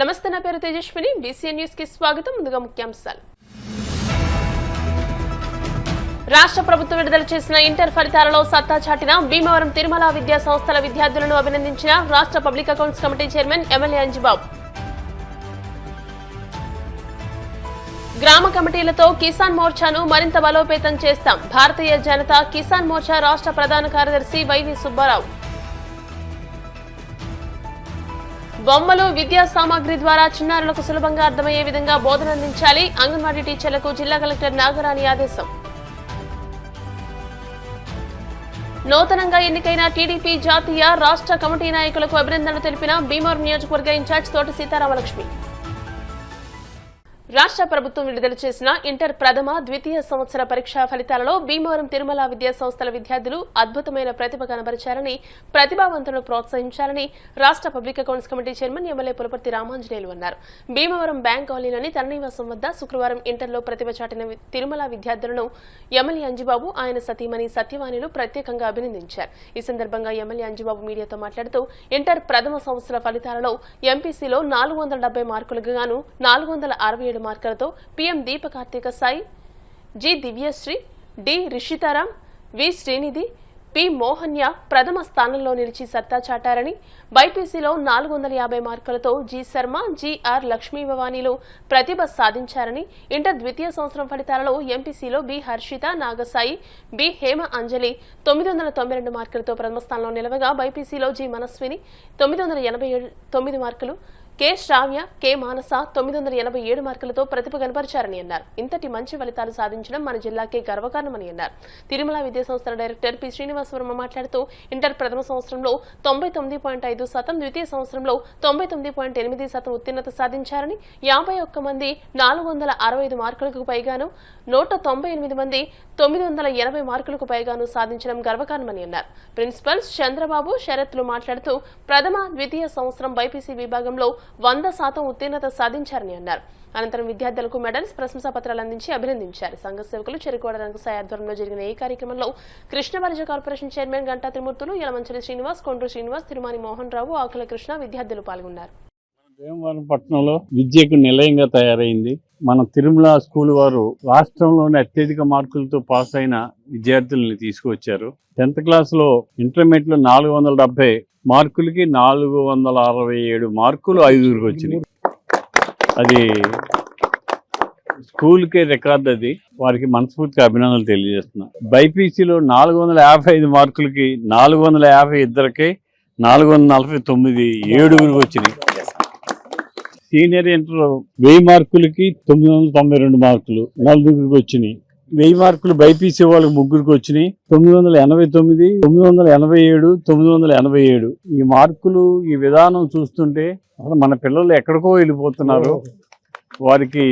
నమస్తే, నా పేరు తేజస్విని. బీసీఎన్ న్యూస్ కి స్వాగతం. ముందుగా ముఖ్యాంశాలు. రాష్ట్ర ప్రభుత్వం విడుదల చేసిన ఇంటర్ ఫలితాలలో సత్తా చాటిన భీమవరం తిరుమల విద్యా సంస్థల విద్యార్థులను అభినందించిన రాష్ట్ర public accounts committee chairman MLA Anjibabu. గ్రామ కమిటీలతో కిసాన్ మోర్చాను మరింత బలోపేతం చేస్తాం. భారతీయ జనతా కిసాన్ మోర్చా రాష్ట్ర ప్రధాన కార్యదర్శి వైవి సుబ్బారావు. బొమ్మలు విద్యా సామాగ్రి ద్వారా చిన్నారులకు సులభంగా అర్థమయ్యే విధంగా బోధన అందించాలి. అంగన్వాడీ టీచర్లకు జిల్లా కలెక్టర్ నాగరాణి ఆదేశం. నూతనంగా ఎన్నికైన టీడీపీ జాతీయ రాష్ట్ర కమిటీ నాయకులకు అభినందనలు తెలిపిన భీమవరం నియోజకవర్గ ఇన్ఛార్జ్ తోట సీతారామలక్ష్మి. రాష్ట్ర ప్రభుత్వం విడుదల చేసిన ఇంటర్ ప్రథమ ద్వితీయ సంవత్సర పరీక్షా ఫలితాలలో భీమవరం తిరుమల విద్యా సంస్థల విద్యార్థులు అద్భుతమైన ప్రతిభ కనబరిచారని, ప్రతిభావంతులను ప్రోత్సహించాలని రాష్ట్ర public accounts committee chairman MLA Pulaparthi Ramanjaneyulu అన్నారు. భీమవరం బ్యాంక్ కాలనీలోని తన నివాసం వద్ద శుక్రవారం ఇంటర్లో ప్రతిభ చాటిన తిరుమల విద్యార్థులను ఎమ్మెల్యే అంజిబాబు, ఆయన సతీమణి సత్యవాణిలు ప్రత్యేకంగా అభినందించారు. ఈ సందర్భంగా ఎమ్మెల్యే అంజిబాబు మీడియాతో మాట్లాడుతూ ఇంటర్ ప్రథమ సంవత్సర ఫలితాలలో ఎంపీసీలో 470 మార్కులకు గాను 467 మార్కులతో పీఎం దీప కార్తీక సాయి, జి దివ్యశ్రీ, డి రిషితారాం, వి శ్రీనిధి, పి మోహన్య ప్రథమ స్థానంలో నిలిచి సత్తా చాటారని, బైపీసీలో 450 మార్కులతో జి శర్మ, జిఆర్ లక్ష్మీభవానీలు ప్రతిభ సాధించారని, ఇంటర్ ద్వితీయ సంవత్సరం ఫలితాలలో ఎంపీసీలో బి హర్షిత, నాగసాయి, బి హేమ అంజలి 992 మార్కులతో ప్రథమ స్థానంలో నిలవగా, బైపీసీలో జి మనస్విని 989 మార్కులు, కె శ్రావ్య, కె మానస 987 మార్కులతో ప్రతిభ కనపరిచారని అన్నారు. ఇంతటి మంచి ఫలితాలు సాధించడం మన జిల్లాకే గర్వకారణమని అన్నారు. తిరుమల విద్యా సంస్థల డైరెక్టర్ పి శ్రీనివాసవర్మ మాట్లాడుతూ ఇంటర్ ప్రథమ సంవత్సరంలో 99.5%, ద్వితీయ సంవత్సరంలో 99.8% ఉత్తీర్ణత సాధించారని, 51 మంది 465 మార్కులకు పైగాను, 198 మంది 980 మార్కులకు పైగాను సాధించడం గర్వకారణమని అన్నారు. ప్రిన్సిపల్స్ చంద్రబాబు, శరత్లు మాట్లాడుతూ ప్రథమ ద్వితీయ సంవత్సరం బైపీసీ విభాగంలో 100% ఉత్తీర్ణత సాధించారని అన్నారు. అనంతరం విద్యార్థులకు మెడల్స్, ప్రశంసా పత్రాలు అందించి అభినందించారు. సంఘ సేవకులు చెరుకోడ రంగసాయి ఆధ్వర్యంలో జరిగిన ఈ కార్యక్రమంలో కృష్ణబలిజ కార్పొరేషన్ చైర్మన్ గంటా త్రిమూర్తులు, యలమంచలి శ్రీనివాస్, కొండ్రు శ్రీనివాస్, తిరుమాని మోహన్ రావు, ఆకుల కృష్ణ విద్యార్థులు పాల్గొన్నారు. భీమవరం పట్టణంలో విద్యకు నిలయంగా తయారైంది. మన తిరుమల స్కూల్ వారు రాష్ట్రంలోని అత్యధిక మార్కులతో పాస్ అయిన విద్యార్థుల్ని తీసుకువచ్చారు. 10th క్లాస్లో ఇంటర్మీడియట్లో 470 మార్కులకి 467 మార్కులు 5గురికి వచ్చినాయి. అది స్కూల్కే రికార్డు. అది వారికి మనస్ఫూర్తిగా అభినందనలు తెలియజేస్తున్నా. బైపీసీలో 455 మార్కులకి 450 ఇద్దరికి 449 7గురికి వచ్చినాయి. సీనియర్ ఇంటర్ 1000 మార్కులకి 992 మార్కులు 4గురికి వచ్చినాయి. 1000 మార్కులు బైపీసీ వాళ్ళకి 3గురికి వచ్చినాయి. 989, 987, 987 ఈ మార్కులు, ఈ విధానం చూస్తుంటే అసలు మన పిల్లలు ఎక్కడికో వెళ్ళిపోతున్నారు. వారికి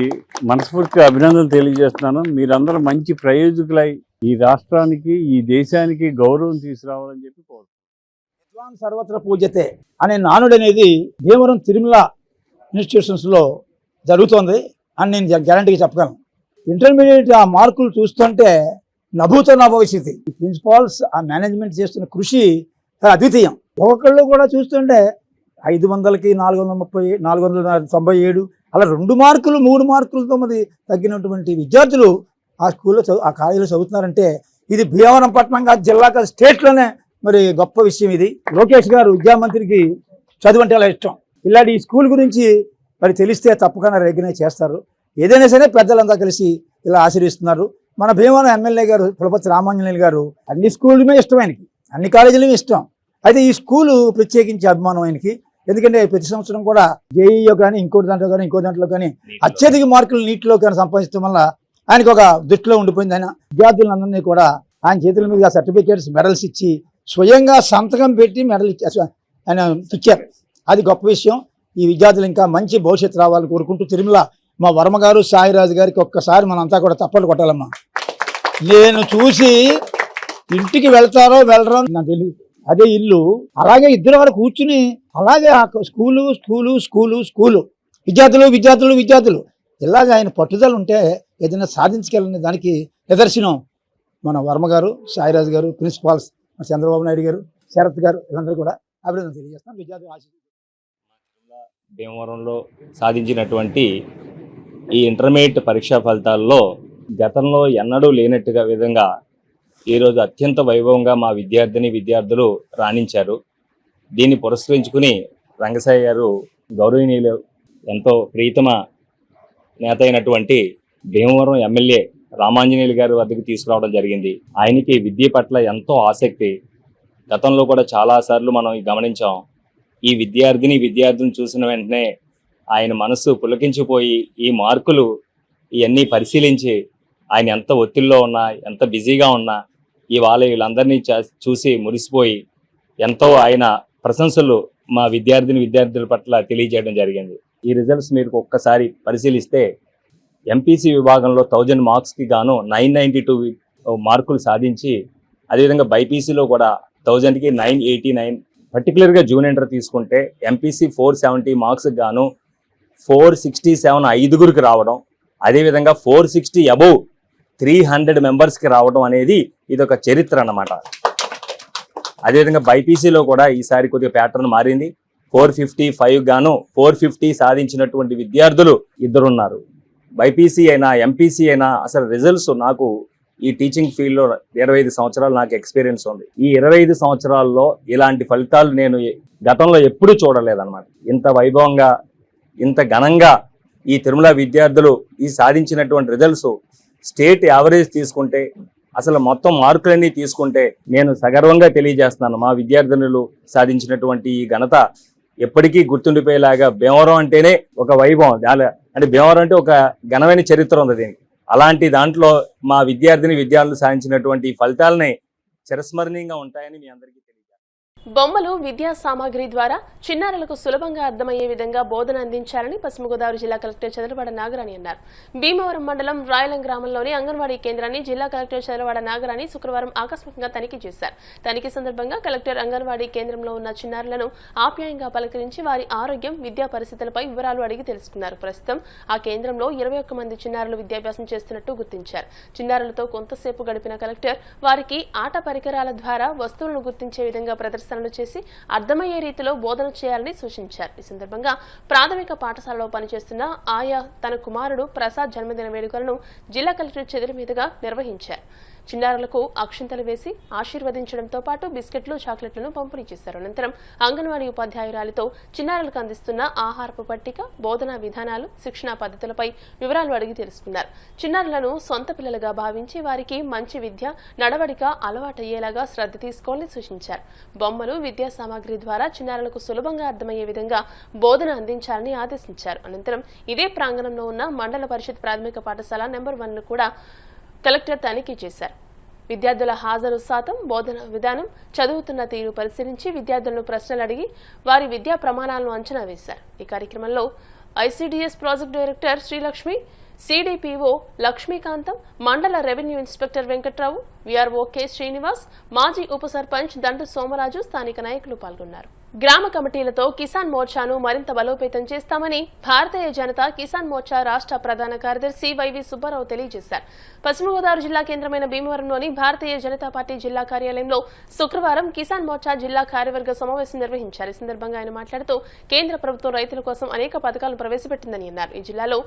మనస్ఫూర్తిగా అభినందనలు తెలియజేస్తున్నాను. మీరందరూ మంచి ప్రయోజకులై ఈ రాష్ట్రానికి, ఈ దేశానికి గౌరవం తీసుకురావాలని చెప్పి కోరుతున్నాను. విద్వాన్ సర్వత్ర పూజ్యతే అనే నానుడు అనేది భీమవరం తిరుమల ఇన్స్టిట్యూషన్స్లో జరుగుతోంది అని నేను గ్యారంటీగా చెప్పగలను. ఇంటర్మీడియట్ ఆ మార్కులు చూస్తుంటే నభూత నభవిష్యతి. ప్రిన్సిపాల్స్, ఆ మేనేజ్మెంట్ చేస్తున్న కృషి చాలా అద్వితీయం. ఒక్కొక్కళ్ళు కూడా చూస్తుంటే 500కి 430, 497 అలా 2 మార్కులు 3 మార్కులతో మరి తగ్గినటువంటి విద్యార్థులు ఆ స్కూల్లో ఆ కాలేజీలో చదువుతున్నారంటే ఇది భీమవరం పట్టణంగా జిల్లాగా స్టేట్లోనే మరి గొప్ప విషయం. ఇది లోకేష్ గారు విద్యామంత్రికి చదువు అంటే అలా ఇష్టం. ఇలాంటి ఈ స్కూల్ గురించి మరి తెలిస్తే తప్పకుండా రికగ్నైజ్ చేస్తారు. ఏదైనా సరే పెద్దలంతా కలిసి ఇలా ఆశీర్వదిస్తున్నారు. మన భీమవరం ఎమ్మెల్యే గారు పులపర్తి రామాంజనేయులు గారు అన్ని స్కూళ్ళమే ఇష్టం ఆయనకి, అన్ని కాలేజీలమే ఇష్టం. అయితే ఈ స్కూలు ప్రత్యేకించి అభిమానం ఆయనకి. ఎందుకంటే ప్రతి సంవత్సరం కూడా జేఈఓ కానీ ఇంకో దాంట్లో కానీ అత్యధిక మార్కులు నీటిలో కానీ సంపాదించడం వల్ల ఆయనకు ఒక దృష్టిలో ఉండిపోయింది. ఆయన విద్యార్థులందరినీ కూడా ఆయన చేతుల మీద సర్టిఫికేట్స్, మెడల్స్ ఇచ్చి స్వయంగా సంతకం పెట్టి మెడల్ ఆయన ఇచ్చారు. అది గొప్ప విషయం. ఈ విద్యార్థులు ఇంకా మంచి భవిష్యత్తు రావాలని కోరుకుంటూ తిరుమల మా వర్మ గారు, సాయిరాజు గారికి ఒక్కసారి మనంతా కూడా తప్పలు కొట్టాలమ్మా. నేను చూసి ఇంటికి వెళ్తారో వెళ్ళరో నాకు తెలియదు. అదే ఇల్లు అలాగే ఇద్దరు వారు కూర్చుని అలాగే స్కూలు విద్యార్థులు ఇలాగ ఆయన పట్టుదల ఉంటే ఏదైనా సాధించగలనే దానికి నిదర్శనం మన వర్మ గారు, సాయిరాజు గారు, ప్రిన్సిపాల్స్ చంద్రబాబు నాయుడు గారు, శరత్ గారు, వీళ్ళందరూ కూడా అభినందన తెలియజేస్తాం. విద్యార్థులు భీమవరంలో సాధించినటువంటి ఈ ఇంటర్మీడియట్ పరీక్షా ఫలితాల్లో గతంలో ఎన్నడూ లేనట్టుగా విధంగా ఈరోజు అత్యంత వైభవంగా మా విద్యార్థులు రాణించారు. దీన్ని పురస్కరించుకుని రంగసాయి గారు గౌరవనీయులు ఎంతో ప్రీతమ నేత అయినటువంటి భీమవరం ఎమ్మెల్యే రామాంజనేయులు గారి వద్దకు తీసుకురావడం జరిగింది. ఆయనకి విద్య పట్ల ఎంతో ఆసక్తి. గతంలో కూడా చాలాసార్లు మనం గమనించాం. ఈ విద్యార్థిని చూసిన వెంటనే ఆయన మనసు పులకించిపోయి ఈ మార్కులు ఇవన్నీ పరిశీలించి ఆయన ఎంత ఒత్తిడిలో ఉన్నా, ఎంత బిజీగా ఉన్నా ఇవాళ వీళ్ళందరినీ చూసి మురిసిపోయి ఎంతో ఆయన ప్రశంసలు మా విద్యార్థుల పట్ల తెలియజేయడం జరిగింది. ఈ రిజల్ట్స్ మీరు ఒక్కసారి పరిశీలిస్తే ఎంపీసీ విభాగంలో 1000 మార్క్స్కి గాను 992 మార్కులు సాధించి, అదేవిధంగా బైపీసీలో కూడా 1000కి 989, పర్టికులర్గా జూనియర్ ఇంటర్ తీసుకుంటే ఎంపీసీ 470 మార్క్స్కి గాను 467 5గురికి రావడం, అదేవిధంగా 460 అబౌవ్ 300 మెంబర్స్కి రావడం అనేది ఇది ఒక చరిత్ర అన్నమాట. అదేవిధంగా బైపీసీలో కూడా ఈసారి కొద్దిగా ప్యాటర్న్ మారింది. 455 గాను 450 సాధించినటువంటి విద్యార్థులు 2 ఉన్నారు. బైపీసీ అయినా ఎంపీసీ అయినా అసలు రిజల్ట్స్ నాకు ఈ టీచింగ్ ఫీల్డ్లో 25 సంవత్సరాలు నాకు ఎక్స్పీరియన్స్ ఉంది. ఈ 25 సంవత్సరాల్లో ఇలాంటి ఫలితాలు నేను గతంలో ఎప్పుడూ చూడలేదన్నమాట. ఇంత వైభవంగా, ఇంత ఘనంగా ఈ తిరుమల విద్యార్థులు ఈ సాధించినటువంటి రిజల్ట్స్ స్టేట్ యావరేజ్ తీసుకుంటే, అసలు మొత్తం మార్కులన్నీ తీసుకుంటే నేను సగర్వంగా తెలియజేస్తున్నాను. మా విద్యార్థినులు సాధించినటువంటి ఈ ఘనత ఎప్పటికీ గుర్తుండిపోయేలాగా, భీమవరం అంటేనే ఒక వైభవం, అంటే భీమవరం అంటే ఒక ఘనమైన చరిత్ర ఉంది దీనికి. అలాంటి దాంట్లో మా విద్యార్థులు సాధించినటువంటి ఫలితాలని చిరస్మరణీయంగా ఉంటాయని మీ అందరికీ తెలియజేస్తాను. బొమ్మలు విద్యా సామాగ్రి ద్వారా చిన్నారులకు సులభంగా అర్థమయ్యే విధంగా బోధన అందించాలని పశ్చిమ గోదావరి జిల్లా కలెక్టర్ చంద్రవాడ నాగరాణి అన్నారు. భీమవరం మండలం రాయలం గ్రామంలోని అంగన్వాడీ కేంద్రాన్ని జిల్లా కలెక్టర్ చంద్రవాడ నాగరాణి శుక్రవారం ఆకస్మికంగా తనిఖీ చేశారు. తనిఖీ సందర్భంగా కలెక్టర్ అంగన్వాడీ కేంద్రంలో ఉన్న చిన్నారులను ఆప్యాయంగా పలకరించి వారి ఆరోగ్యం, విద్యా పరిస్థితులపై వివరాలు అడిగి తెలుసుకున్నారు. ప్రస్తుతం ఆ కేంద్రంలో 21 మంది చిన్నారులు విద్యాభ్యాసం చేస్తున్నట్టు గుర్తించారు. చిన్నారులతో కొంతసేపు గడిపిన కలెక్టర్ వారికి ఆట పరికరాల ద్వారా వస్తువులను గుర్తించే విధంగా ప్రదర్శనలు చేసి అర్థమయ్యే రీతిలో బోధన చేయాలని సూచించారు. ఈ సందర్భంగా ప్రాథమిక పాఠశాలలో పనిచేస్తున్న ఆయా తన కుమారుడు ప్రసాద్ జన్మదిన వేడుకలను జిల్లా కలెక్టర్ చేతుల మీదుగా నిర్వహించారు. చిన్నారులకు అక్షింతలు వేసి ఆశీర్వదించడంతో పాటు బిస్కెట్లు, చాక్లెట్లను పంపిణీ చేశారు. అనంతరం అంగన్వాడీ ఉపాధ్యాయురాలితో చిన్నారులకు అందిస్తున్న ఆహారపు పట్టిక, బోధనా విధానాలు, శిక్షణా పద్ధతులపై వివరాలు అడిగి తెలుసుకున్నారు. చిన్నారులను సొంత పిల్లలుగా భావించి వారికి మంచి విద్య, నడవడిక అలవాటయ్యేలాగా శ్రద్ధ తీసుకోవాలని సూచించారు. బొమ్మలు, విద్యా సామాగ్రి ద్వారా చిన్నారులకు సులభంగా అర్థమయ్యే విధంగా బోధన అందించాలని ఆదేశించారు. అనంతరం ఇదే ప్రాంగణంలో ఉన్న మండల పరిషత్ ప్రాథమిక పాఠశాల నెంబర్ 1ను కూడా కలెక్టర్ తనిఖీ చేశారు. విద్యార్థుల హాజరు శాతం, బోధన విధానం, చదువుతున్న తీరు పరిశీలించి విద్యార్థులను ప్రశ్నలు అడిగి వారి విద్యా ప్రమాణాలను అంచనా వేశారు. ఈ కార్యక్రమంలో ICDS project director Srilakshmi, CDPO Lakshmikantham, mandal revenue inspector Venkatrao, VRO K Srinivas, మాజీ ఉప సర్పంచ్ దండు సోమరాజు, స్థానిక నాయకులు పాల్గొన్నారు. గ్రామ కమిటీలతో కిసాన్ మోర్చాను మరింత బలోపేతం చేస్తామని భారతీయ జనతా కిసాన్ మోర్చా రాష్ట్ర ప్రధాన కార్యదర్శి వైవి సుబ్బారావు తెలియజేశారు. పశ్చిమ గోదావరి జిల్లా కేంద్రమైన భీమవరంలోని భారతీయ జనతా పార్టీ జిల్లా కార్యాలయంలో శుక్రవారం కిసాన్ మోర్చా జిల్లా కార్యవర్గ సమావేశం నిర్వహించారు. ఈ సందర్భంగా ఆయన మాట్లాడుతూ కేంద్ర ప్రభుత్వం రైతుల కోసం అనేక పథకాలను ప్రవేశపెట్టిందని అన్నారు. ఈ జిల్లాలో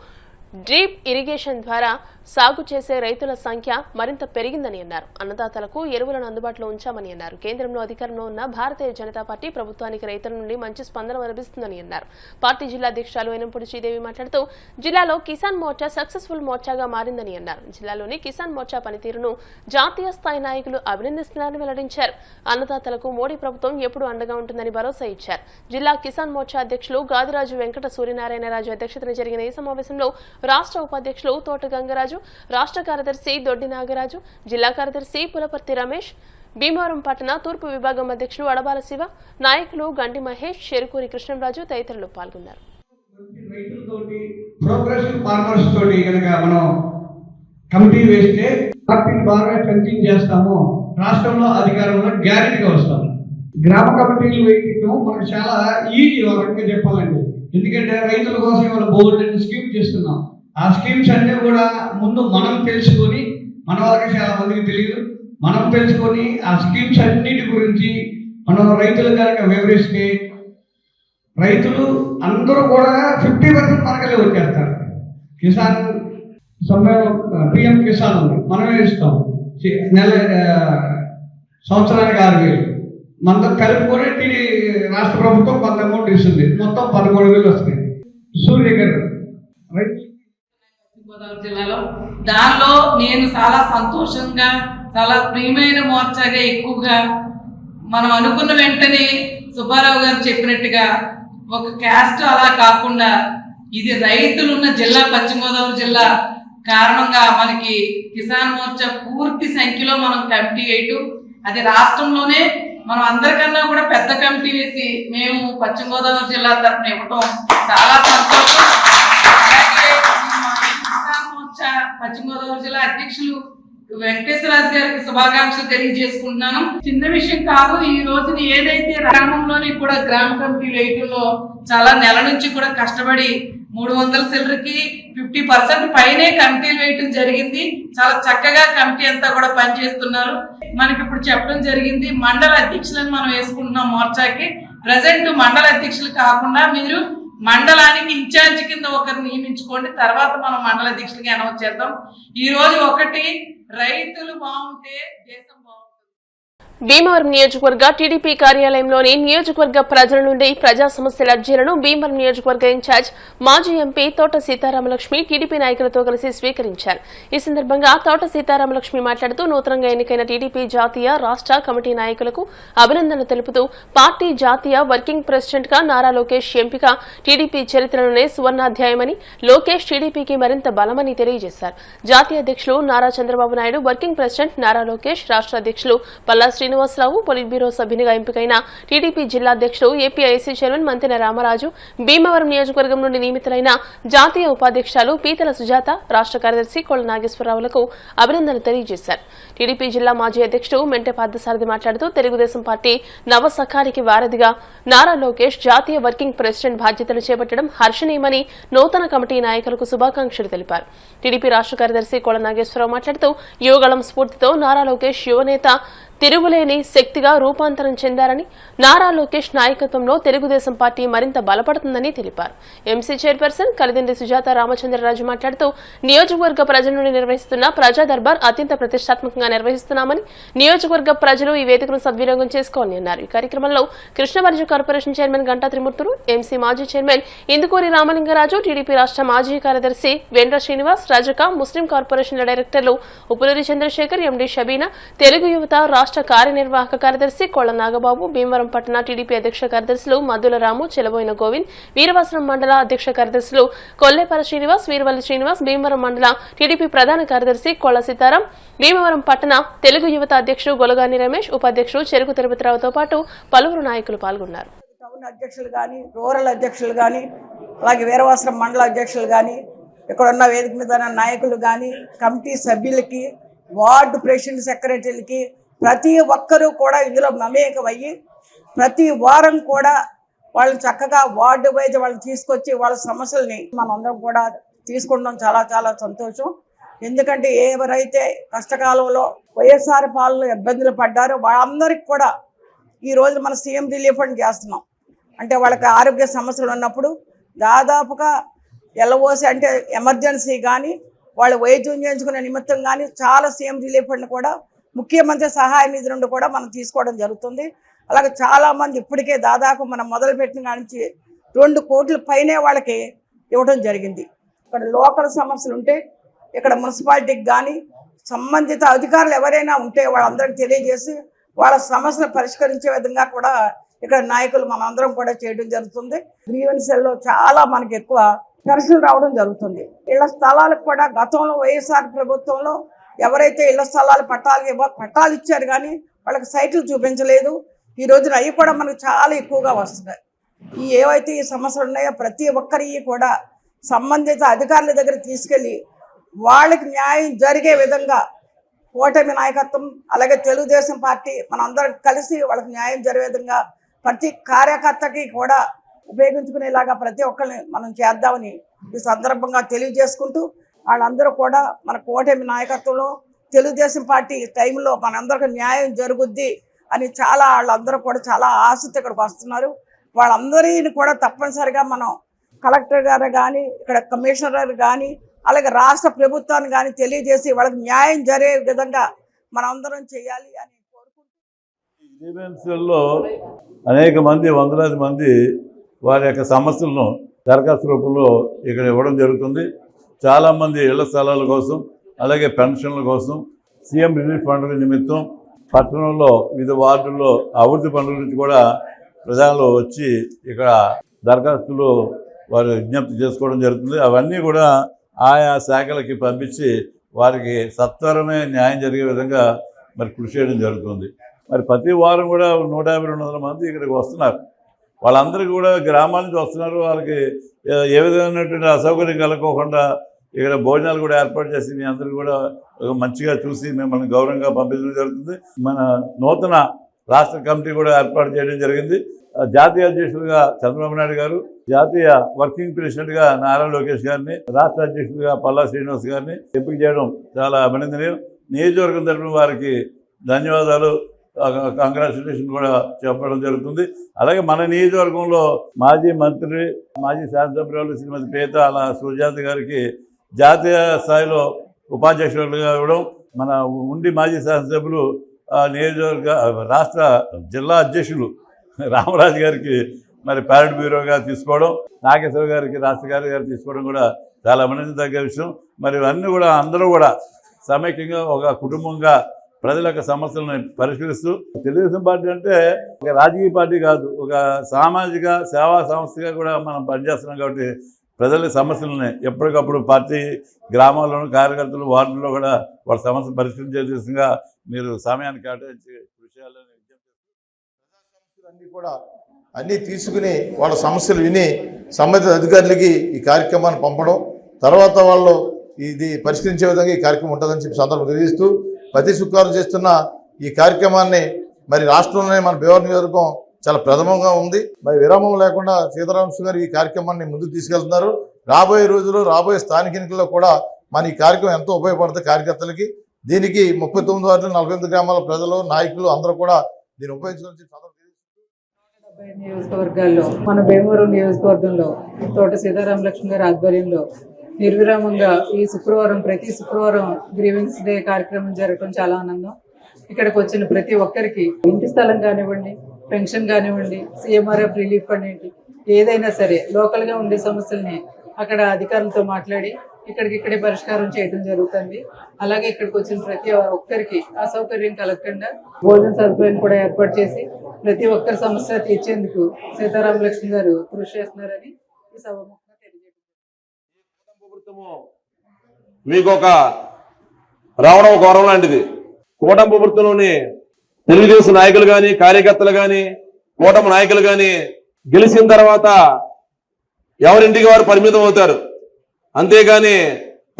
డ్రిప్ ఇరిగేషన్ ద్వారా సాగు చేసే రైతుల సంఖ్య మరింత పెరిగిందని అన్నారు. అన్నదాతలకు ఎరువులను అందుబాటులో ఉంచామని అన్నారు. కేంద్రంలో అధికారంలో ఉన్న భారతీయ జనతా పార్టీ ప్రభుత్వానికి రైతుల నుండి మంచి స్పందన లభిస్తుందని అన్నారు. పార్టీ జిల్లా అధ్యక్షురాలు ఎనంపూడి శ్రీదేవి మాట్లాడుతూ జిల్లాలో కిసాన్ మోర్చా సక్సెస్ఫుల్ మోర్చాగా మారిందని అన్నారు. జిల్లాలోని కిసాన్ మోర్చా పనితీరును జాతీయ స్థాయి నాయకులు అభినందిస్తున్నారని వెల్లడించారు. అన్నదాతలకు మోడీ ప్రభుత్వం ఎప్పుడూ అండగా ఉంటుందని భరోసా ఇచ్చారు. జిల్లా కిసాన్ మోర్చా అధ్యక్షులు గాదిరాజు వెంకట సూర్యనారాయణరాజు అధ్యక్షతన జరిగిన ఈ సమావేశంలో రాష్ట్ర ఉపాధ్యక్షులు తోట గంగరాజు, రాష్ట్ర కార్యదర్శి దొడ్డి నాగరాజు, జిల్లా కార్యదర్శి పులపర్తి రమేష్, భీమవరం పట్టణ తూర్పు విభాగం అధ్యక్షులు అడబాల శివ, నాయకులు గండి మహేష్, చెరుకూరి కృష్ణంరాజు తదితరులు పాల్గొన్నారు. రైతులతోటి, ప్రోగ్రెసివ్ ఫార్మర్స్ తోటి కనుక మనం కమిటీ వేస్తే పార్టీని బాగా స్ట్రెంథెన్ చేస్తాము, రాష్ట్రంలో అధికారంలో గ్యారెంటీగా వస్తాము. గ్రామ కమిటీలు వేయటం మనకు చాలా ఈజీ, ఒక రకంగా చెప్పాలండి. ఎందుకంటే రైతుల కోసం ఇవాళ బోర్డు అని స్కీమ్ చేస్తున్నాం. ఆ స్కీమ్స్ అన్నీ కూడా ముందు మనం తెలుసుకొని, మన వాళ్ళకి చాలా మందికి తెలియదు, మనం తెలుసుకొని ఆ స్కీమ్స్ అన్నిటి గురించి మనం రైతులు కనుక వివరిస్తే రైతులు అందరూ కూడా 50% మనకెళ్ళి వచ్చేస్తారు. కిసాన్ సమ్మేళనం పిఎం కిసాన్ ఉంది, మనమే ఇస్తాం. నెల సంవత్సరానికి 6,000 మనతో కలుపుకొని దీని రాష్ట్ర ప్రభుత్వం కొంత అమౌంట్ ఇస్తుంది. మొత్తం 13,000 వస్తున్నాయి. సూర్య గారు గోదావరి జిల్లాలో దానిలో నేను చాలా సంతోషంగా, చాలా ప్రియమైన మోర్చాగా ఎక్కువగా మనం అనుకున్న వెంటనే సుబ్బారావు గారు చెప్పినట్టుగా ఒక క్యాస్ట్ అలా కాకుండా ఇది రైతులున్న జిల్లా పశ్చిమ గోదావరి జిల్లా కారణంగా మనకి కిసాన్ మోర్చా పూర్తి సంఖ్యలో మనం కమిటీ వేయటం, అది రాష్ట్రంలోనే మనం అందరికన్నా కూడా పెద్ద కమిటీ వేసి మేము పశ్చిమ గోదావరి జిల్లా తరఫున ఇవ్వటం చాలా సంతోషం. అలాగే కిసాన్ మోర్చా పశ్చిమ గోదావరి జిల్లా అధ్యక్షులు వెంకటేశ్వరరాజు గారికి శుభాకాంక్షలు తెలియజేసుకుంటున్నాను. చిన్న విషయం కాదు. ఈ రోజున ఏదైతే గ్రామంలోని కూడా గ్రామ కమిటీ వేయటంలో చాలా నెల నుంచి కూడా కష్టపడి 300 సిల్లర్కి 50% పైనే కమిటీలు వేయటం జరిగింది. చాలా చక్కగా కమిటీ అంతా కూడా పనిచేస్తున్నారు. మనకి ఇప్పుడు చెప్పడం జరిగింది మండల అధ్యక్షులను మనం వేసుకుంటున్నాం మోర్చాకి. ప్రజెంట్ మండల అధ్యక్షులు కాకుండా మీరు మండలానికి ఇన్ఛార్జ్ కింద ఒకరు నియమించుకోండి, తర్వాత మనం మండల అధ్యక్షులకి అనౌన్స్ చేద్దాం. ఈ రోజు ఒకటి, రైతులు బాగుంటే దేశం బాగుంటుంది. భీమవరం నియోజకవర్గ టీడీపీ కార్యాలయంలోని నియోజకవర్గ ప్రజల నుండి ప్రజా సమస్యల అర్జీలను భీమవరం నియోజకవర్గ ఇన్ఛార్జ్ మాజీ ఎంపీ తోట సీతారామలక్ష్మి టీడీపీ నాయకులతో కలిసి స్వీకరించారు. ఈ సందర్భంగా తోట సీతారామలక్ష్మి మాట్లాడుతూ నూతనంగా ఎన్నికైన టీడీపీ జాతీయ రాష్ట్ర కమిటీ నాయకులకు అభినందనలు తెలుపుతూ పార్టీ జాతీయ వర్కింగ్ ప్రెసిడెంట్ గా నారా లోకేష్ ఎంపిక టీడీపీ చరిత్రలోనే సువర్ణాధ్యాయమని, లోకేష్ టీడీపీకి మరింత బలమని తెలియజేశారు. జాతీయ అధ్యక్షులు నారా చంద్రబాబు నాయుడు, వర్కింగ్ ప్రెసిడెంట్ నారా లోకేష్, రాష్ట్ర అధ్యక్షులు పల్లా శ్రీనివాసరావు, పొలిట్ బ్యూరో సభ్యునిగా ఎంపికైన టీడీపీ జిల్లా అధ్యక్షుడు ఏపీఐసీ చైర్మన్ మంతెన రామరాజు, భీమవరం నియోజకవర్గం నుండి నియమితులైన జాతీయ ఉపాధ్యక్షులు పీతల సుజాత, రాష్ట్ర కార్యదర్శి కొళ్ల నాగేశ్వరరావులకు అభినందనలు తెలియజేశారు. టీడీపీ జిల్లా మాజీ అధ్యక్షుడు మెంటె పార్థసారథి మాట్లాడుతూ తెలుగుదేశం పార్టీ నవసఖానికి వారధిగా నారా లోకేష్ జాతీయ వర్కింగ్ ప్రెసిడెంట్ బాధ్యతలు చేపట్టడం హర్షణీయమని నూతన కమిటీ నాయకులకు శుభాకాంక్షలు తెలిపారు. టీడీపీ రాష్ట్ర కార్యదర్శి కొళ్ల నాగేశ్వరరావు మాట్లాడుతూ యువగళం స్ఫూర్తితో నారా లోకేష్ యువనేత తిరుగులేని శక్తిగా రూపాంతరం చెందారని, నారా లోకేష్ నాయకత్వంలో తెలుగుదేశం పార్టీ మరింత బలపడుతుందని తెలిపారు. ఎంసీ చైర్పర్సన్ కలిదిండి సుజాత రామచంద్రరాజు మాట్లాడుతూ నియోజకవర్గ ప్రజల నుండి నిర్వహిస్తున్న ప్రజా దర్బార్ అత్యంత ప్రతిష్టాత్మకంగా నిర్వహిస్తున్నామని, నియోజకవర్గ ప్రజలు ఈ వేదికను సద్వినియోగం చేసుకోవాలని అన్నారు. ఈ కార్యక్రమంలో కృష్ణవర్జు కార్పొరేషన్ చైర్మన్ గంటా త్రిమూర్తులు, ఎంసీ మాజీ చైర్మన్ ఇందుకూరి రామలింగరాజు, టీడీపీ రాష్ట్ర మాజీ కార్యదర్శి వెండ్ర శ్రీనివాస్, రజక, ముస్లిం కార్పొరేషన్ల డైరెక్టర్లు ఉప్పులూరి చంద్రశేఖర్, ఎండీ షబీనా, తెలుగు యువత రాష్ట్ర కార్యనిర్వాహక కార్యదర్శి కొళ్ల నాగబాబు, భీమవరం పట్టణ టీడీపీ అధ్యక్ష కార్యదర్శులు మద్దుల రాము, చెలబోయిన గోవింద్, వీరవాసరం మండల అధ్యక్ష కార్యదర్శులు కొల్లేపర శ్రీనివాస్, వీరవల్లి శ్రీనివాస్, భీమవరం మండల టీడీపీ ప్రధాన కార్యదర్శి కొళ్ల సీతారాం, భీమవరం పట్టణ తెలుగు యువత అధ్యక్షుడు గొలగాని రమేష్, ఉపాధ్యక్షుడు చెరుకు తిరుపతిరావుతో పాటు పలువురు నాయకులు పాల్గొన్నారు. టౌన్ అధ్యక్షులు కానీ, రూరల్ అధ్యక్షులు కానీ, అలాగే వీరవాసరం మండల అధ్యక్షులు కానీ, ఇక్కడ ఉన్న వేదిక మీద నాయకులు కానీ, కమిటీ సభ్యులకి, వార్డు ప్రెసిడెంట్ సెక్రటరీలకి, ప్రతి ఒక్కరూ కూడా ఇందులో మమేకమయ్యి ప్రతి వారం కూడా వాళ్ళని చక్కగా వార్డు వైజ్ వాళ్ళని తీసుకొచ్చి వాళ్ళ సమస్యల్ని మనందరం కూడా తీసుకుంటాం. చాలా చాలా సంతోషం. ఎందుకంటే ఎవరైతే కష్టకాలంలో వైఎస్ఆర్ పాలనలో ఇబ్బందులు పడ్డారో వాళ్ళందరికీ కూడా ఈ రోజు మన సీఎం రిలీఫ్ ఫండ్ చేస్తున్నాం. అంటే వాళ్ళకి ఆరోగ్య సమస్యలు ఉన్నప్పుడు దాదాపుగా ఎల్ఓసి అంటే ఎమర్జెన్సీ కానీ, వాళ్ళు వైద్యం చేయించుకునే నిమిత్తం కానీ చాలా సీఎం రిలీఫ్ ఫండ్ కూడా ముఖ్యమంత్రి సహాయ నిధి నుండి కూడా మనం తీసుకోవడం జరుగుతుంది. అలాగే చాలామంది ఇప్పటికే దాదాపు మనం మొదలుపెట్టిన నుంచి 2 కోట్ల పైనే వాళ్ళకి ఇవ్వడం జరిగింది. ఇక్కడ లోకల్ సమస్యలు ఉంటే ఇక్కడ మున్సిపాలిటీకి కానీ సంబంధిత అధికారులు ఎవరైనా ఉంటే వాళ్ళందరికీ తెలియజేసి వాళ్ళ సమస్యలు పరిష్కరించే విధంగా కూడా ఇక్కడ నాయకులు మనందరం కూడా చేయడం జరుగుతుంది. గ్రీవెన్సీల్లో చాలా మనకి ఎక్కువ ఖర్చులు రావడం జరుగుతుంది. ఇళ్ల స్థలాలకు కూడా గతంలో వైఎస్ఆర్ ప్రభుత్వంలో ఎవరైతే ఇళ్ల స్థలాలు పట్టాలు ఇచ్చారు కానీ వాళ్ళకి సైట్లు చూపించలేదు. ఈ రోజున అవి కూడా మనకు చాలా ఎక్కువగా వస్తున్నాయి. ఏవైతే ఈ సమస్యలు ఉన్నాయో ప్రతి ఒక్కరికి కూడా సంబంధిత అధికారుల దగ్గర తీసుకెళ్ళి వాళ్ళకి న్యాయం జరిగే విధంగా కూటమి నాయకత్వం అలాగే తెలుగుదేశం పార్టీ మనందరం కలిసి వాళ్ళకి న్యాయం జరిగే విధంగా ప్రతి కార్యకర్తకి కూడా ఉపయోగించుకునేలాగా ప్రతి ఒక్కరిని మనం చేద్దామని ఈ సందర్భంగా తెలియజేసుకుంటూ, వాళ్ళందరూ కూడా మన కూటమి నాయకత్వంలో తెలుగుదేశం పార్టీ టైంలో మనందరికీ న్యాయం జరుగుద్ది అని వాళ్ళందరూ కూడా చాలా ఆసక్తి ఇక్కడికి వస్తున్నారు. వాళ్ళందరిని కూడా తప్పనిసరిగా మనం కలెక్టర్ గారు కానీ ఇక్కడ కమిషనర్ కానీ అలాగే రాష్ట్ర ప్రభుత్వాన్ని కానీ తెలియజేసి వాళ్ళకి న్యాయం జరిగే విధంగా మనం అందరం చేయాలి అని కోరుకుంటున్నాం. గ్రీవెన్స్లలో అనేక మంది, వందలాది మంది వారి యొక్క సమస్యలను దరఖాస్తు రూపంలో ఇక్కడ ఇవ్వడం జరుగుతుంది. చాలామంది ఇళ్ల స్థలాల కోసం, అలాగే పెన్షన్ల కోసం, సీఎం రిలీఫ్ ఫండ్ నిమిత్తం పట్టణంలో వివిధ వార్డుల్లో అభివృద్ధి పనుల నుంచి కూడా ప్రజలు వచ్చి ఇక్కడ దరఖాస్తులు వారు విజ్ఞప్తి చేసుకోవడం జరుగుతుంది. అవన్నీ కూడా ఆయా శాఖలకి పంపించి వారికి సత్వరమే న్యాయం జరిగే విధంగా మరి కృషి చేయడం జరుగుతుంది. మరి ప్రతి వారం కూడా 150-200 మంది ఇక్కడికి వస్తున్నారు. వాళ్ళందరికీ కూడా గ్రామాల నుంచి వస్తున్నారు. వాళ్ళకి ఏ విధమైనటువంటి అసౌకర్యం కలగకుండా ఇక్కడ భోజనాలు కూడా ఏర్పాటు చేసి మీ అందరికీ కూడా మంచిగా చూసి మిమ్మల్ని గౌరవంగా పంపించడం జరుగుతుంది. మన నూతన రాష్ట్ర కమిటీ కూడా ఏర్పాటు చేయడం జరిగింది. జాతీయ అధ్యక్షులుగా చంద్రబాబు నాయుడు గారు, జాతీయ వర్కింగ్ ప్రెసిడెంట్గా నారా లోకేష్ గారిని, రాష్ట్ర అధ్యక్షులుగా పల్లా శ్రీనివాస్ గారిని ఎంపిక చేయడం చాలా అభినందనీయం. నియోజకవర్గం తరఫున వారికి ధన్యవాదాలు, కంగ్రాచులేషన్ కూడా చెప్పడం జరుగుతుంది. అలాగే మన నియోజకవర్గంలో మాజీ మంత్రి, మాజీ శాసనసభ్యురాలు శ్రీమతి పేతాల సుజాత గారికి జాతీయ స్థాయిలో ఉపాధ్యక్షులుగా ఇవ్వడం, మన ఉండి మాజీ శాసనసభ్యులు నియోజకవర్గ రాష్ట్ర జిల్లా అధ్యక్షులు రామరాజు గారికి మరి ప్యారెడ్ బ్యూరోగా తీసుకోవడం, నాగేశ్వర గారికి రాష్ట్ర గారు తీసుకోవడం కూడా చాలా అభినందించదగ్గ విషయం. మరి ఇవన్నీ కూడా అందరూ కూడా సమైక్యంగా ఒక కుటుంబంగా ప్రజల యొక్క సమస్యలను పరిష్కరిస్తూ, తెలుగుదేశం పార్టీ అంటే ఒక రాజకీయ పార్టీ కాదు, ఒక సామాజిక సేవా సంస్థగా కూడా మనం పనిచేస్తున్నాం. కాబట్టి ప్రజల సమస్యలని ఎప్పటికప్పుడు పార్టీ గ్రామాల్లోనూ కార్యకర్తలు వార్డుల్లో కూడా వాళ్ళ సమస్యలు పరిష్కరించే దిశగా మీరు సమయాన్ని కేటాయించి విషయాలను అన్నీ కూడా అన్నీ తీసుకుని వాళ్ళ సమస్యలు విని సంబంధిత అధికారులకి ఈ కార్యక్రమాన్ని పంపడం, తర్వాత వాళ్ళు ఇది పరిష్కరించే విధంగా ఈ కార్యక్రమం ఉంటుందని చెప్పి సందర్భం తెలియజేస్తూ, ప్రతి శుక్రవారం చేస్తున్న ఈ కార్యక్రమాన్ని మరి రాష్ట్రంలోనే మన భీమవరం నియోజకవర్గం చాలా ప్రథమంగా ఉంది. మరి విరామం లేకుండా సీతారామకృష్ణ గారు ఈ కార్యక్రమాన్ని ముందుకు తీసుకెళ్తున్నారు. రాబోయే రోజుల్లో, రాబోయే స్థానిక ఎన్నికల్లో కూడా మన ఈ కార్యక్రమం ఎంతో ఉపయోగపడుతుంది కార్యకర్తలకి. దీనికి 39 వార్డులు 48 గ్రామాల ప్రజలు, నాయకులు అందరూ కూడా దీన్ని ఉపయోగించుకోవాలని సందర్భం నియోజకవర్గాల్లో మన భీమవరం నియోజకవర్గంలో తోట సీతారామ లక్ష్మి గారి ఆధ్వర్యంలో నిర్విరామంగా ఈ శుక్రవారం, ప్రతి శుక్రవారం గ్రీవెన్స్ డే కార్యక్రమం జరగడం చాలా ఆనందం. ఇక్కడికి వచ్చిన ప్రతి ఒక్కరికి ఇంటి స్థలం కానివ్వండి, పెన్షన్ కానివ్వండి, సీఎంఆర్ఎఫ్ రిలీఫ్ ఫండ్ ఏంటి, ఏదైనా సరే లోకల్గా ఉండే సమస్యల్ని అక్కడ అధికారులతో మాట్లాడి ఇక్కడికిక్కడే పరిష్కారం చేయడం జరుగుతుంది. అలాగే ఇక్కడికి వచ్చిన ప్రతి ఒక్కరికి అసౌకర్యం కలగకుండా భోజన సదుపాయం కూడా ఏర్పాటు చేసి ప్రతి ఒక్కరి సమస్య తీర్చేందుకు సీతారామ లక్ష్మి గారు కృషి చేస్తున్నారని ఈ సభముఖంగా తెలియజేస్తున్నారు. మీకు ఒక రావడం ఒక వరం లాంటిది. కూటమి ప్రభుత్వంలోని తెలుగుదేశం నాయకులు కానీ, కార్యకర్తలు కానీ, కూటమి నాయకులు కానీ గెలిచిన తర్వాత ఎవరింటికి వారు పరిమితం అవుతారు. అంతేగాని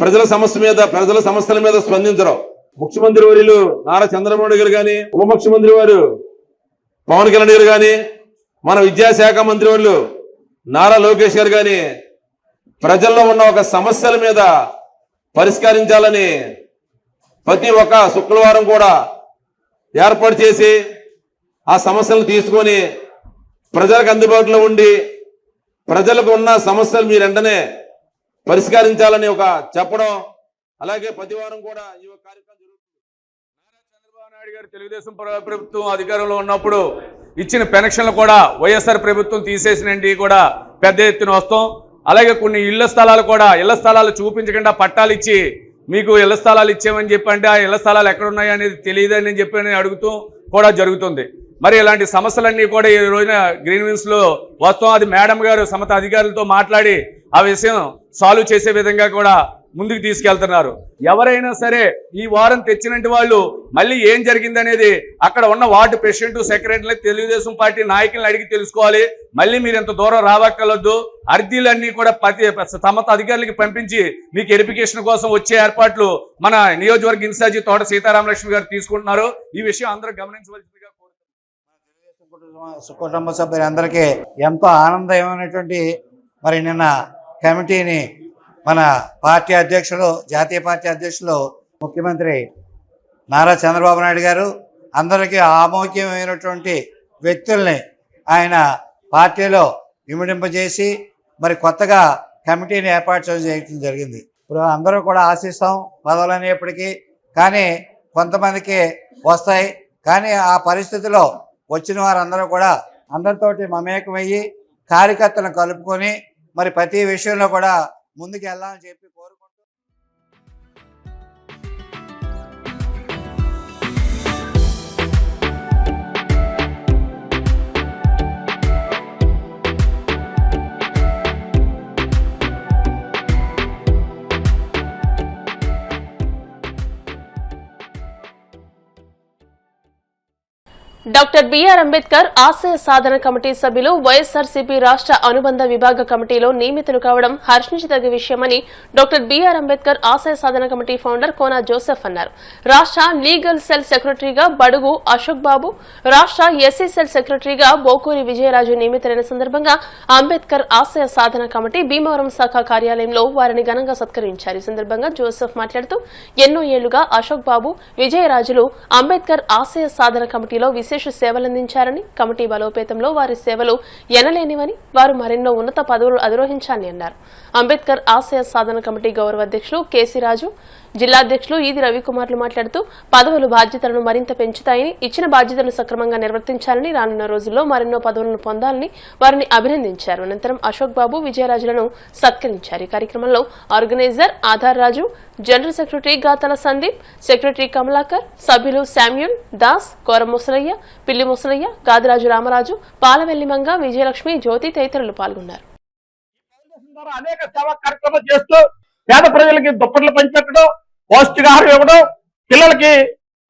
ప్రజల సమస్యల మీద స్పందించరు. ముఖ్యమంత్రి వర్యులు నారా చంద్రబాబు నాయుడు గారు కానీ, ఉప ముఖ్యమంత్రి వారు పవన్ కళ్యాణ్ గారు కానీ, మన విద్యాశాఖ మంత్రి వాళ్ళు నారా లోకేష్ గారు కానీ ప్రజల్లో ఉన్న ఒక సమస్యల మీద పరిష్కరించాలని ప్రతి ఒక్క శుక్రవారం కూడా ఏర్పాటు చేసి ఆ సమస్యలను తీసుకొని ప్రజలకు అందుబాటులో ఉండి ప్రజలకు ఉన్న సమస్యలు మీరు వెంటనే పరిష్కరించాలని ఒక చెప్పడం. అలాగే ప్రతి వారం కూడా ఈ కార్యక్రమం జరుగుతుంది. నారా చంద్రబాబు నాయుడు గారు తెలుగుదేశం ప్రభుత్వం అధికారంలో ఉన్నప్పుడు ఇచ్చిన పెన్షన్లు కూడా వైఎస్ఆర్ ప్రభుత్వం తీసేసినండి కూడా పెద్ద ఎత్తున వస్తాం. అలాగే కొన్ని ఇళ్ల స్థలాలు చూపించకుండా పట్టాలు ఇచ్చి మీకు ఇళ్ల స్థలాలు ఇచ్చామని చెప్పంటే ఆ ఇళ్ల స్థలాలు ఎక్కడున్నాయి అనేది తెలియదని చెప్పి అడుగుతూ కూడా జరుగుతుంది. మరి ఇలాంటి సమస్యలన్నీ కూడా ఈ రోజున గ్రీన్విన్స్లో వస్తాం. అది మేడం గారు సమత అధికారులతో మాట్లాడి ఆ విషయం సాల్వ్ చేసే విధంగా కూడా ముందుకు తీసుకెళ్తున్నారు. ఎవరైనా సరే ఈ వారం తెచ్చినట్టు వాళ్ళు మళ్ళీ ఏం జరిగిందనేది అక్కడ ఉన్న ward president, secretary, Telugu Desam party నాయకులను అడిగి తెలుసుకోవాలి. మళ్ళీ మీరు ఎంత దూరం రావక్కర్లొద్దు. అర్జీలన్నీ కూడా సమత అధికారులకి పంపించి మీకు వెరిఫికేషన్ కోసం వచ్చే ఏర్పాట్లు మన నియోజకవర్గ ఇన్ఛార్జి తోట సీతారామ లక్ష్మి గారు తీసుకుంటున్నారు. ఈ విషయం అందరూ గమనించవలసిందిగా కోరుతున్నాను. కుటుంబ సభ్యులందరికీ ఎంతో ఆనందమైనటువంటి మరి నిన్న కమిటీని మన పార్టీ అధ్యక్షులు, జాతీయ పార్టీ అధ్యక్షులు, ముఖ్యమంత్రి నారా చంద్రబాబు నాయుడు గారు అందరికీ ఆమోగ్యమైనటువంటి వ్యక్తుల్ని ఆయన పార్టీలో ఇమిడింపజేసి మరి కొత్తగా కమిటీని ఏర్పాటు చేయడం జరిగింది. ఇప్పుడు అందరూ కూడా ఆశిస్తాం పదవులు అనేప్పటికీ, కానీ కొంతమందికి వస్తాయి. కానీ ఆ పరిస్థితిలో వచ్చిన వారందరూ కూడా అందరితోటి మమేకమయ్యి కార్యకర్తలను కలుపుకొని మరి ప్రతి విషయంలో కూడా ముందుకు వెళ్ళాలని చెప్పి కోరుకుంటున్నాను. డాక్టర్ బిఆర్ అంబేద్కర్ ఆశయ సాధన కమిటీ సభ్యులు వైఎస్ఆర్సీపీ రాష్ట్ర అనుబంధ విభాగ కమిటీలో నియమితులు కావడం హర్షించదగ్గ విషయమని డాక్టర్ బిఆర్ అంబేద్కర్ ఆశయ సాధన కమిటీ ఫౌండర్ కోనా జోసెఫ్ అన్నారు. రాష్ట్ర లీగల్ సెల్ సెక్రటరీగా బడుగు అశోక్ బాబు, రాష్ట్ర ఎస్సీ సెల్ సెక్రటరీగా బోకూరి విజయరాజు నియమితులైన సందర్భంగా అంబేద్కర్ ఆశయ సాధన కమిటీ భీమవరం శాఖ కార్యాలయంలో వారిని ఘనంగా సత్కరించారు. ఈ సందర్భంగా జోసెఫ్ మాట్లాడుతూ ఎన్నో ఏళ్లుగా అశోక్ బాబు, విజయరాజులు అంబేద్కర్ ఆశయ సాధన కమిటీలో విశేష సేవలందించారని, కమిటీ బలోపేతంలో వారి సేవలు ఎనలేనివని, వారు మరెన్నో ఉన్నత పదవులు అధిరోహించాలని అన్నారు. అంబేద్కర్ ఆశయ సాధన కమిటీ గౌరవ అధ్యక్షులు కేసీ రాజు, జిల్లా అధ్యక్షులు ఈది రవికుమార్లు మాట్లాడుతూ పదవులు బాధ్యతలను మరింత పెంచుతాయని, ఇచ్చిన బాధ్యతలను సక్రమంగా నిర్వర్తించాలని, రానున్న రోజుల్లో మరెన్నో పదవులను పొందాలని వారిని అభినందించారు. అనంతరం అశోక్ బాబు, విజయరాజులను సత్కరించారు. ఈ కార్యక్రమంలో organiser Aadhar Raju, general secretary Gatala Sandeep, secretary Kamalakar, సభ్యులు శామ్యూల్, దాస్, కోర ముసలయ్య, పిల్లి ముసలయ్య, గాదిరాజు రామరాజు, పాలవెల్లిమంగ, విజయలక్ష్మి, జ్యోతి తదితరులు పాల్గొన్నారు. అనేక సేవా కార్యక్రమాలు చేస్తూ పేద ప్రజలకి దుప్పట్లు పంచిపెట్టడం, పౌష్టికాహారం ఇవ్వడం, పిల్లలకి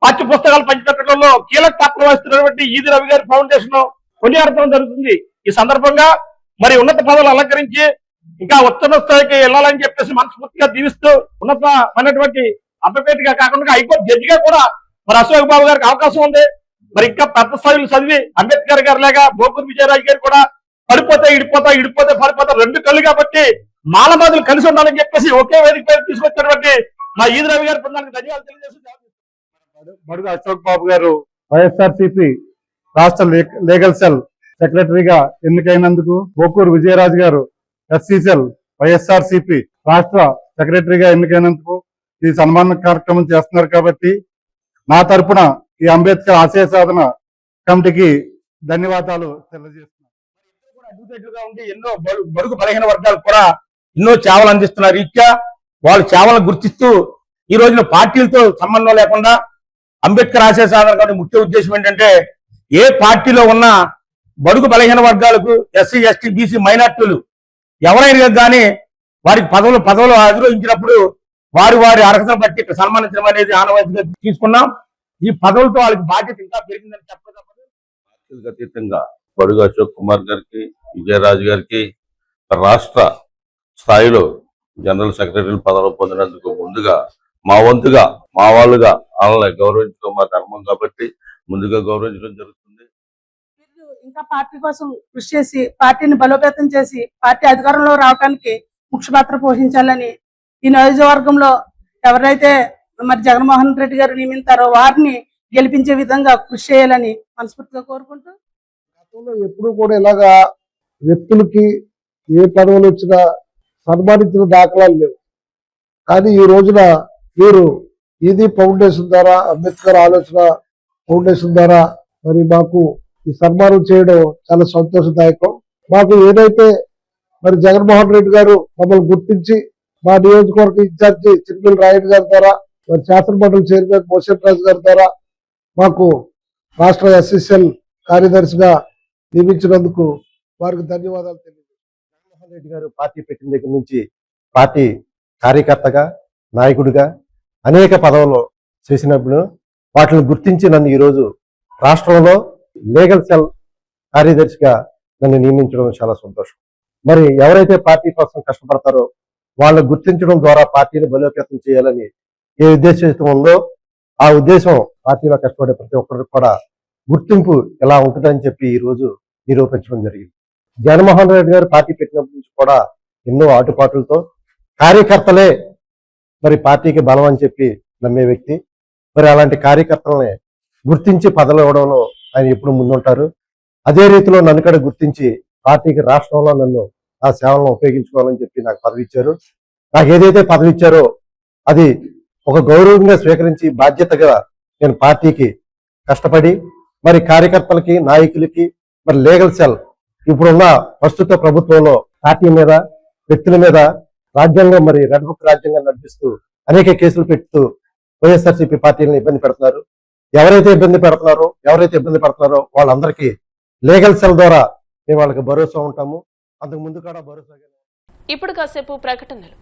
పాఠ్య పుస్తకాలు పంచిపెట్టడంలో కీలక పాత్ర వహిస్తున్నటువంటి ఈది రవి గారి ఫౌండేషన్ కొనియాడటం జరుగుతుంది. ఈ సందర్భంగా మరి ఉన్నత పదవులు అలంకరించి ఇంకా ఉత్తమ స్థాయికి వెళ్ళాలని చెప్పేసి మనస్ఫూర్తిగా దీవిస్తూ ఉన్నతమైనటువంటి అడ్వకేట్ గా కాకుండా హైకోర్టు జడ్జిగా కూడా మరి అశోక్ బాబు గారికి అవకాశం ఉంది. మరి ఇంకా పెద్ద స్థాయిలు చదివి అంబేద్కర్ గారి లాగా బోకూరి విజయరాజు గారు కూడా పడిపోతే ఇడిపోతా, ఇడిపోతే పడిపోతా, రెండు కళ్ళు కాబట్టి మాలమాదులు కలిసి ఉండాలని చెప్పేసి ఒకే వేదిక పై తీసుకొచ్చినటువంటి మా ఈది రవి గారి బృందానికి ధన్యవాదాలు తెలియజేసి, బడుగు అశోక్ బాబు గారు వైఎస్ఆర్సీపీ రాష్ట్ర లీగల్ సెల్ సెక్రటరీగా ఎన్నికైనందుకు, బోకూరు విజయరాజు గారు ఎస్సీ సెల్ వైఎస్ఆర్సీపీ రాష్ట్ర సెక్రటరీగా ఎన్నికైనందుకు ఈ సన్మాన కార్యక్రమం చేస్తున్నారు. కాబట్టి నా తరపున ఈ అంబేద్కర్ ఆశయ సాధన కమిటీకి ధన్యవాదాలు తెలియజేస్తున్నాను. అడ్వకేట్లుగా ఉండి ఎన్నో బడుగు బలహీన వర్గాలకు కూడా ఎన్నో సేవలు అందిస్తున్నారు. రీత్యా వాళ్ళ సేవలను గుర్తిస్తూ ఈ రోజున పార్టీలతో సంబంధం లేకుండా అంబేద్కర్ ఆశయ సాధన కమిటీ ముఖ్య ఉద్దేశం ఏంటంటే ఏ పార్టీలో ఉన్న బడుగు బలహీన వర్గాలకు, ఎస్సీ, ఎస్టీ, బీసీ, మైనార్టీలు ఎవరైనా కానీ వారికి పదవులు అధిరోహించినప్పుడు వారి అర్హతను బట్టి సన్మానించడం అనేది ఆనవాయితీగా తీసుకున్నాం. ఈ పదవులతో వాళ్ళకి బాధ్యత ఇంకా పెరిగిందని చెప్పడం అతీతంగా బడుగు అశోక్ కుమార్ గారికి, విజయరాజు గారికి రాష్ట్ర స్థాయిలో జనరల్ సెక్రటరీ పదవులు పొందినందుకు ముందుగా మా వంతుగా, మా వాళ్ళుగా వాళ్ళని గౌరవించడం మా ధర్మం కాబట్టి ముందుగా గౌరవించడం జరుగుతుంది. ఇంకా పార్టీ కోసం కృషి చేసి పార్టీని బలోపేతం చేసి పార్టీ అధికారంలో రావడానికి ముఖ్య పాత్ర పోషించాలని, ఈ నియోజకవర్గంలో ఎవరైతే మరి జగన్మోహన్ రెడ్డి గారు నియమించారో వారిని గెలిపించే విధంగా కృషి చేయాలని మనస్ఫూర్తిగా కోరుకుంటూ, గతంలో ఎప్పుడు కూడా ఇలాగా వ్యక్తులకి ఏ పదవులు వచ్చినా సన్మానించిన దాఖలాలు లేవు. కానీ ఈ రోజున వీరు ఈది ఫౌండేషన్ ద్వారా, అంబేద్కర్ ఆలోచన ఫౌండేషన్ ద్వారా మరి మాకు ఈ సన్మానం చేయడం చాలా సంతోషదాయకం. మాకు ఏదైతే మరి జగన్మోహన్ రెడ్డి గారు మమ్మల్ని గుర్తించి మా నియోజకవర్గ ఇన్ఛార్జి చిన్నపిల్లి రాయుడు గారి ద్వారా, మరి శాసనమండలి చైర్మన్ మోషన్ రాజు గారి ద్వారా మాకు రాష్ట్ర ఎస్ఎస్ఎల్ కార్యదర్శిగా నియమించినందుకు వారికి ధన్యవాదాలు తెలియజేస్తున్నాను. జగన్మోహన్ రెడ్డి గారు పార్టీ పెట్టిన దగ్గర నుంచి పార్టీ కార్యకర్తగా, నాయకుడిగా అనేక పదవులు చేసినప్పుడు వాటిని గుర్తించి నన్ను ఈరోజు రాష్ట్రంలో లీగల్ సెల్ కార్యదర్శిగా నన్ను నియమించడం చాలా సంతోషం. మరి ఎవరైతే పార్టీ కోసం కష్టపడతారో వాళ్ళని గుర్తించడం ద్వారా పార్టీని బలోపేతం చేయాలని ఏ ఉద్దేశం ఉందో ఆ ఉద్దేశం పార్టీలో కష్టపడే ప్రతి ఒక్కరికి కూడా గుర్తింపు ఎలా ఉంటుందని చెప్పి ఈ రోజు నిరూపించడం జరిగింది. జగన్మోహన్ రెడ్డి గారు పార్టీ పెట్టినప్పటి నుంచి కూడా ఎన్నో ఆటుపాట్లతో కార్యకర్తలే మరి పార్టీకి బలం అని చెప్పి నమ్మే వ్యక్తి. మరి అలాంటి కార్యకర్తలని గుర్తించి పదవులు ఇవ్వడంలో ఆయన ఎప్పుడు ముందుంటారు. అదే రీతిలో నన్ను కూడా గుర్తించి పార్టీకి రాష్ట్రంలో నన్ను ఆ సేవలను ఉపయోగించుకోవాలని చెప్పి నాకు పదవి ఇచ్చారు. నాకు ఏదైతే పదవి ఇచ్చారో అది ఒక గౌరవంగా స్వీకరించి బాధ్యతగా నేను పార్టీకి కష్టపడి మరి కార్యకర్తలకి నాయకులకి మరి లీగల్ సెల్ ఇప్పుడున్న ప్రస్తుత ప్రభుత్వంలో పార్టీ మీద వ్యక్తుల మీద రాజ్యాంగం మరి రెడ్ బుక్ రాజ్యాంగం నడిపిస్తూ అనేక కేసులు పెడుతూ వైఎస్ఆర్సీపీ పార్టీలను ఇబ్బంది పెడుతున్నారు. ఎవరైతే ఇబ్బంది పెడుతున్నారో వాళ్ళందరికీ లీగల్ సెల్ ద్వారా మేము వాళ్ళకి భరోసా ఉంటాము. అంతకు ముందు కూడా భరోసా. ఇప్పుడు కాసేపు ప్రకటనలు.